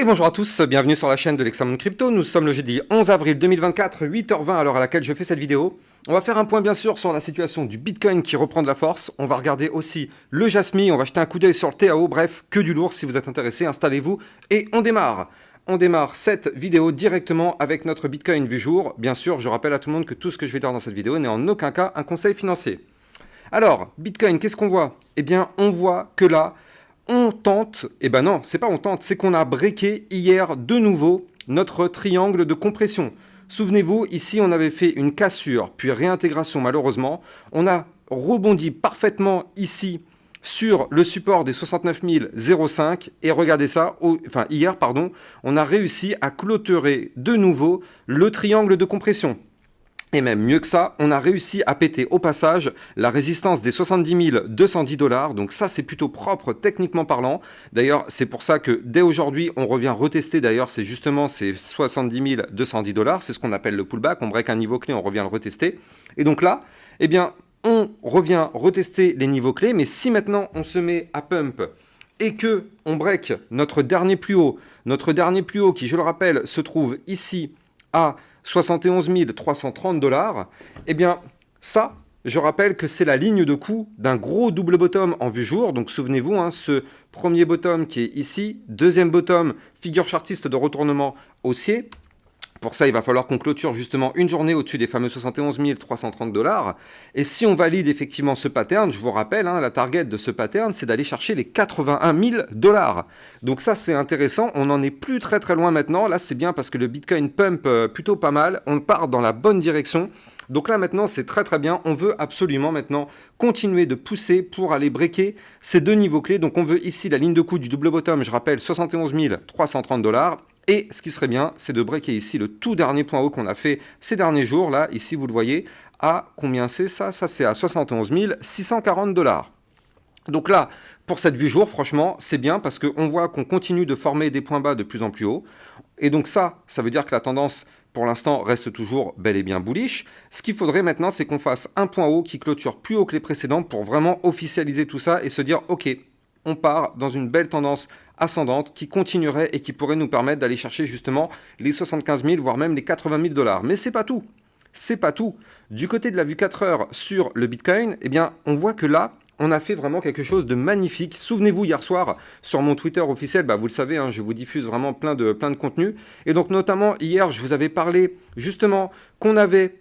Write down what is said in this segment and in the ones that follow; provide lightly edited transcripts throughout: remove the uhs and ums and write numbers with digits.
bonjour à tous, bienvenue sur la chaîne de l'Examen Crypto. Nous sommes le jeudi 11 avril 2024, 8h20 à l'heure à laquelle je fais cette vidéo. On va faire un point bien sûr sur la situation du Bitcoin qui reprend de la force. On va regarder aussi le Jasmy, on va jeter un coup d'œil sur le TAO, bref, que du lourd. Si vous êtes intéressé, installez-vous et on démarre. On démarre cette vidéo directement avec notre Bitcoin du jour. Bien sûr, je rappelle à tout le monde que tout ce que je vais dire dans cette vidéo n'est en aucun cas un conseil financier. Alors, Bitcoin, qu'est-ce qu'on voit? Eh bien, on voit que là, on tente, eh ben non, c'est pas on tente, c'est qu'on a breaké hier de nouveau notre triangle de compression. Souvenez-vous, ici on avait fait une cassure, puis réintégration malheureusement. On a rebondi parfaitement ici sur le support des 69 005 et regardez ça, hier, on a réussi à clôturer de nouveau le triangle de compression. Et même mieux que ça, on a réussi à péter au passage la résistance des 70 210 $. Donc ça, c'est plutôt propre techniquement parlant. D'ailleurs, c'est pour ça que dès aujourd'hui, on revient retester. D'ailleurs, c'est justement ces 70 210 $. C'est ce qu'on appelle le pullback. On break un niveau clé, on revient le retester. Et donc là, eh bien, on revient retester les niveaux clés. Mais si maintenant, on se met à pump et que on break notre dernier plus haut qui, je le rappelle, se trouve ici à 71 330 $, eh bien ça, je rappelle que c'est la ligne de coup d'un gros double bottom en vue jour. Donc souvenez-vous, ce premier bottom qui est ici, deuxième bottom, figure chartiste de retournement haussier. Pour ça, il va falloir qu'on clôture justement une journée au-dessus des fameux 71 330 $. Et si on valide effectivement ce pattern, je vous rappelle, la target de ce pattern, c'est d'aller chercher les 81 000 $. Donc ça, c'est intéressant. On n'en est plus très très loin maintenant. Là, c'est bien parce que le Bitcoin pump plutôt pas mal. On part dans la bonne direction. Donc là, maintenant, c'est très très bien. On veut absolument maintenant continuer de pousser pour aller breaker ces deux niveaux clés. Donc on veut ici la ligne de coup du double bottom, je rappelle, 71 330 $. Et ce qui serait bien, c'est de breaker ici le tout dernier point haut qu'on a fait ces derniers jours. Là, ici, vous le voyez, à combien c'est ça? Ça, c'est à 71 640 $. Donc là, pour cette vue jour, franchement, c'est bien parce qu'on voit qu'on continue de former des points bas de plus en plus haut. Et donc ça veut dire que la tendance, pour l'instant, reste toujours bel et bien bullish. Ce qu'il faudrait maintenant, c'est qu'on fasse un point haut qui clôture plus haut que les précédents pour vraiment officialiser tout ça et se dire, ok, on part dans une belle tendance ascendante qui continuerait et qui pourrait nous permettre d'aller chercher justement les 75 000, voire même les 80 000 $. Mais c'est pas tout. C'est pas tout. Du côté de la vue 4 heures sur le Bitcoin, eh bien, on voit que là, on a fait vraiment quelque chose de magnifique. Souvenez-vous, hier soir, sur mon Twitter officiel, vous le savez, je vous diffuse vraiment plein de contenu. Et donc, notamment, hier, je vous avais parlé justement qu'on avait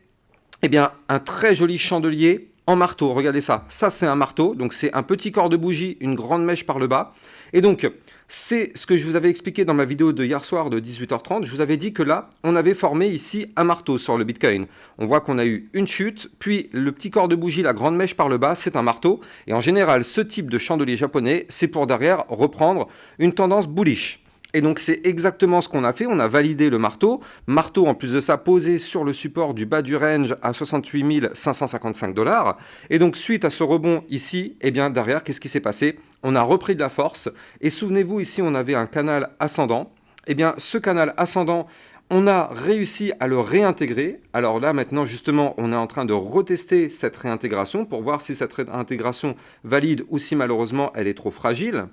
un très joli chandelier en marteau. Regardez ça. Ça, c'est un marteau. Donc, c'est un petit corps de bougie, une grande mèche par le bas. Et donc, c'est ce que je vous avais expliqué dans ma vidéo de hier soir de 18h30. Je vous avais dit que là, on avait formé ici un marteau sur le Bitcoin. On voit qu'on a eu une chute, puis le petit corps de bougie, la grande mèche par le bas, c'est un marteau. Et en général, ce type de chandelier japonais, c'est pour derrière reprendre une tendance bullish. Et donc c'est exactement ce qu'on a fait, on a validé le marteau. Marteau en plus de ça posé sur le support du bas du range à 68 555 $. Et donc suite à ce rebond ici, derrière, qu'est-ce qui s'est passé? On a repris de la force. Et souvenez-vous, ici on avait un canal ascendant. Ce canal ascendant, on a réussi à le réintégrer. Alors là, maintenant, justement, on est en train de retester cette réintégration pour voir si cette réintégration valide ou si malheureusement elle est trop fragile.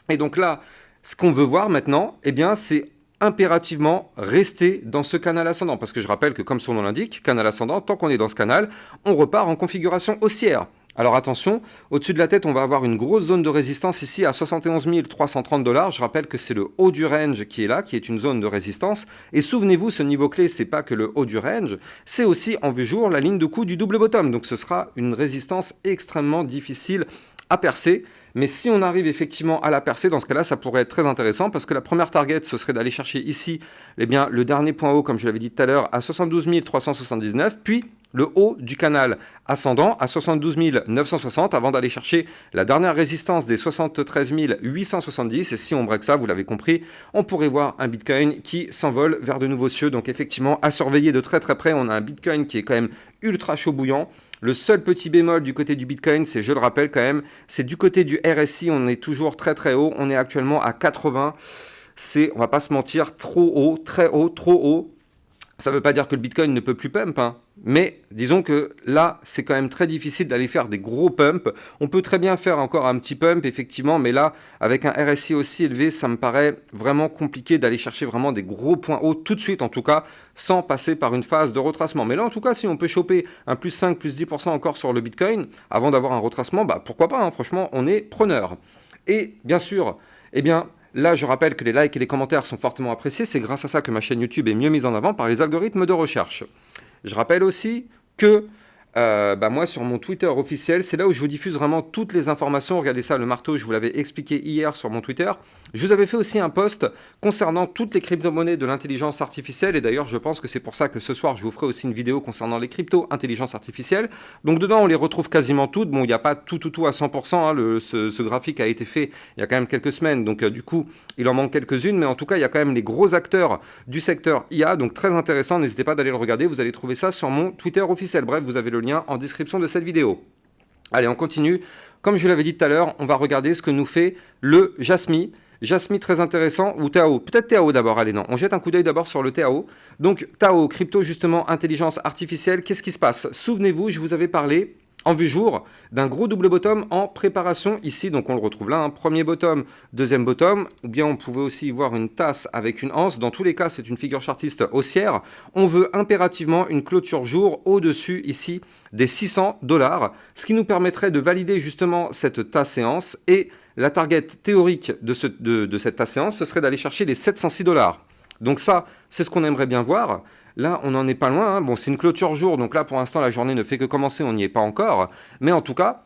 Et donc là, ce qu'on veut voir maintenant, c'est impérativement rester dans ce canal ascendant. Parce que je rappelle que comme son nom l'indique, canal ascendant, tant qu'on est dans ce canal, on repart en configuration haussière. Alors attention, au-dessus de la tête, on va avoir une grosse zone de résistance ici à 71 330 $. Je rappelle que c'est le haut du range qui est là, qui est une zone de résistance. Et souvenez-vous, ce niveau clé, c'est pas que le haut du range, c'est aussi en vue jour la ligne de coup du double bottom. Donc ce sera une résistance extrêmement difficile à percer. Mais si on arrive effectivement à la percer, dans ce cas-là, ça pourrait être très intéressant parce que la première target, ce serait d'aller chercher ici le dernier point haut, comme je l'avais dit tout à l'heure, à 72 379, puis le haut du canal ascendant à 72 960 avant d'aller chercher la dernière résistance des 73 870. Et si on break ça, vous l'avez compris, on pourrait voir un Bitcoin qui s'envole vers de nouveaux cieux. Donc effectivement, à surveiller de très très près, on a un Bitcoin qui est quand même ultra chaud bouillant. Le seul petit bémol du côté du Bitcoin, c'est, je le rappelle quand même, c'est du côté du RSI, on est toujours très très haut. On est actuellement à 80. C'est, on va pas se mentir, trop haut, très haut, trop haut. Ça ne veut pas dire que le Bitcoin ne peut plus pump, Mais disons que là, c'est quand même très difficile d'aller faire des gros pumps. On peut très bien faire encore un petit pump, effectivement, mais là, avec un RSI aussi élevé, ça me paraît vraiment compliqué d'aller chercher vraiment des gros points hauts tout de suite, en tout cas, sans passer par une phase de retracement. Mais là, en tout cas, si on peut choper un plus 5, plus 10% encore sur le Bitcoin, avant d'avoir un retracement, bah pourquoi pas, hein, franchement, on est preneur. Et bien sûr, eh bien, là, je rappelle que les likes et les commentaires sont fortement appréciés. C'est grâce à ça que ma chaîne YouTube est mieux mise en avant par les algorithmes de recherche. Je rappelle aussi que moi, sur mon Twitter officiel, c'est là où je vous diffuse vraiment toutes les informations. Regardez ça, le marteau, je vous l'avais expliqué hier sur mon Twitter. Je vous avais fait aussi un post concernant toutes les crypto-monnaies de l'intelligence artificielle. Et d'ailleurs, je pense que c'est pour ça que ce soir, je vous ferai aussi une vidéo concernant les cryptos intelligence artificielle. Donc dedans, on les retrouve quasiment toutes. Bon, il n'y a pas tout à 100%. Hein. Ce graphique a été fait il y a quand même quelques semaines. Donc du coup, il en manque quelques-unes. Mais en tout cas, il y a quand même les gros acteurs du secteur IA. Donc très intéressant. N'hésitez pas d'aller le regarder. Vous allez trouver ça sur mon Twitter officiel. Bref, vous avez le lien en description de cette vidéo. Allez, on continue. Comme je l'avais dit tout à l'heure, on va regarder ce que nous fait le Jasmy. Jasmy très intéressant, ou Tao. Peut-être Tao d'abord, allez non. On jette un coup d'œil d'abord sur le Tao. Donc Tao, crypto justement, intelligence artificielle. Qu'est-ce qui se passe? Souvenez-vous, je vous avais parlé en vue jour d'un gros double bottom en préparation ici, donc on le retrouve là, un premier bottom, deuxième bottom, ou bien on pouvait aussi y voir une tasse avec une anse. Dans tous les cas, c'est une figure chartiste haussière. On veut impérativement une clôture jour au-dessus ici des 600 $, ce qui nous permettrait de valider justement cette tasse séance. Et la target théorique de cette tasse séance, ce serait d'aller chercher les 706 $. Donc ça, c'est ce qu'on aimerait bien voir. Là, on n'en est pas loin. Hein. Bon, c'est une clôture jour, donc là, pour l'instant, la journée ne fait que commencer, on n'y est pas encore. Mais en tout cas,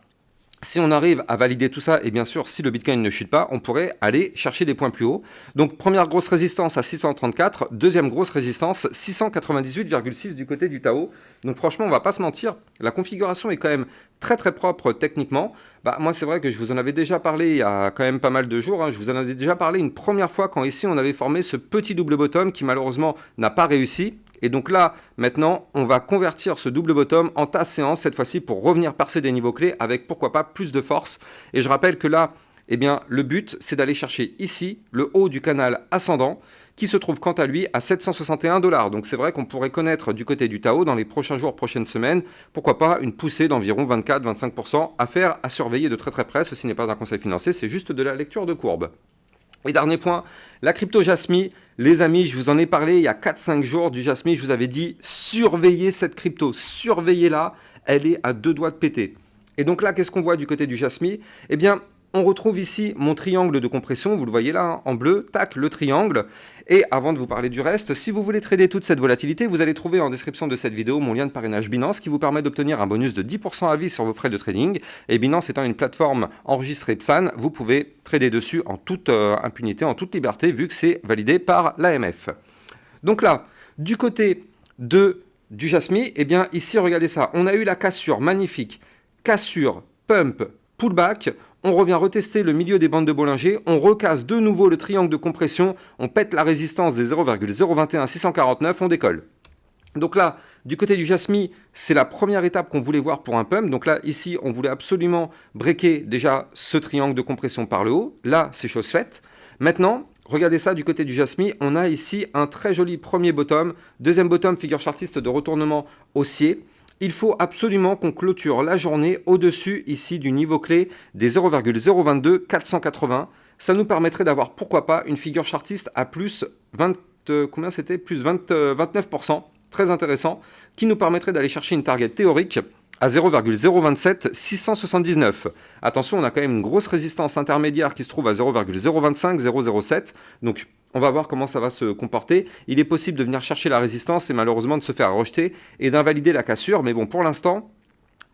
si on arrive à valider tout ça, et bien sûr, si le Bitcoin ne chute pas, on pourrait aller chercher des points plus hauts. Donc, première grosse résistance à 634, deuxième grosse résistance 698,6 du côté du Tao. Donc, franchement, on va pas se mentir, la configuration est quand même très très propre techniquement. Moi, c'est vrai que je vous en avais déjà parlé il y a quand même pas mal de jours. Hein. Je vous en avais déjà parlé une première fois quand ici, on avait formé ce petit double bottom qui malheureusement n'a pas réussi. Et donc là, maintenant, on va convertir ce double bottom en tasse séance, cette fois-ci pour revenir percer des niveaux clés avec, pourquoi pas, plus de force. Et je rappelle que là, eh bien, le but, c'est d'aller chercher ici le haut du canal ascendant qui se trouve quant à lui à 761 $. Donc c'est vrai qu'on pourrait connaître du côté du Tao dans les prochains jours, prochaines semaines, pourquoi pas une poussée d'environ 24-25% à faire, à surveiller de très très près. Ceci n'est pas un conseil financier, c'est juste de la lecture de courbe. Et dernier point, la crypto Jasmy, les amis, je vous en ai parlé il y a 4-5 jours du Jasmy, je vous avais dit surveillez cette crypto, surveillez-la, elle est à deux doigts de péter. Et donc là, qu'est-ce qu'on voit du côté du Jasmy? Eh bien, on retrouve ici mon triangle de compression, vous le voyez là hein, en bleu, tac, le triangle. Et avant de vous parler du reste, si vous voulez trader toute cette volatilité, vous allez trouver en description de cette vidéo mon lien de parrainage Binance qui vous permet d'obtenir un bonus de 10% à vie sur vos frais de trading. Et Binance étant une plateforme enregistrée PSAN, vous pouvez trader dessus en toute impunité, en toute liberté, vu que c'est validé par l'AMF. Donc là, du côté du Jasmy, eh bien ici, regardez ça, on a eu la cassure magnifique, cassure, pump, pullback. On revient retester le milieu des bandes de Bollinger, on recasse de nouveau le triangle de compression, on pète la résistance des 0,011649, on décolle. Donc là, du côté du Jasmy, c'est la première étape qu'on voulait voir pour un pump. Donc là, ici, on voulait absolument breaker déjà ce triangle de compression par le haut. Là, c'est chose faite. Maintenant, regardez ça du côté du Jasmy, on a ici un très joli premier bottom, deuxième bottom, figure chartiste de retournement haussier. Il faut absolument qu'on clôture la journée au-dessus ici du niveau clé des 0,022480. Ça nous permettrait d'avoir pourquoi pas une figure chartiste à plus 20, combien c'était plus 29%, très intéressant, qui nous permettrait d'aller chercher une target théorique à 0,027679. Attention, on a quand même une grosse résistance intermédiaire qui se trouve à 0,025007. Donc on va voir comment ça va se comporter. Il est possible de venir chercher la résistance et malheureusement de se faire rejeter et d'invalider la cassure. Mais bon, pour l'instant,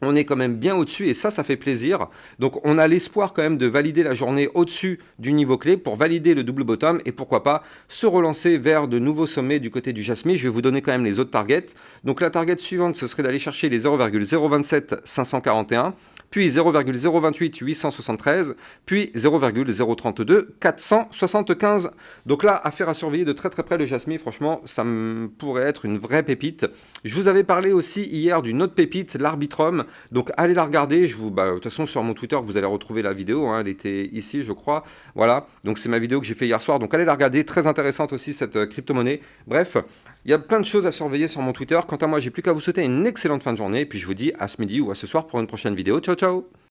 on est quand même bien au-dessus et ça fait plaisir. Donc on a l'espoir quand même de valider la journée au-dessus du niveau clé pour valider le double bottom et pourquoi pas se relancer vers de nouveaux sommets du côté du Jasmy. Je vais vous donner quand même les autres targets. Donc la target suivante, ce serait d'aller chercher les 0,027 541, puis 0,028 873, puis 0,032 475. Donc là, affaire à surveiller de très très près le Jasmy. Franchement, ça pourrait être une vraie pépite. Je vous avais parlé aussi hier d'une autre pépite, l'Arbitrum. Donc allez la regarder, de toute façon sur mon Twitter vous allez retrouver la vidéo, hein, elle était ici je crois, voilà, donc c'est ma vidéo que j'ai fait hier soir, donc allez la regarder, très intéressante aussi cette crypto-monnaie. Bref, il y a plein de choses à surveiller sur mon Twitter. Quant à moi, j'ai plus qu'à vous souhaiter une excellente fin de journée, et puis je vous dis à ce midi ou à ce soir pour une prochaine vidéo. Ciao ciao.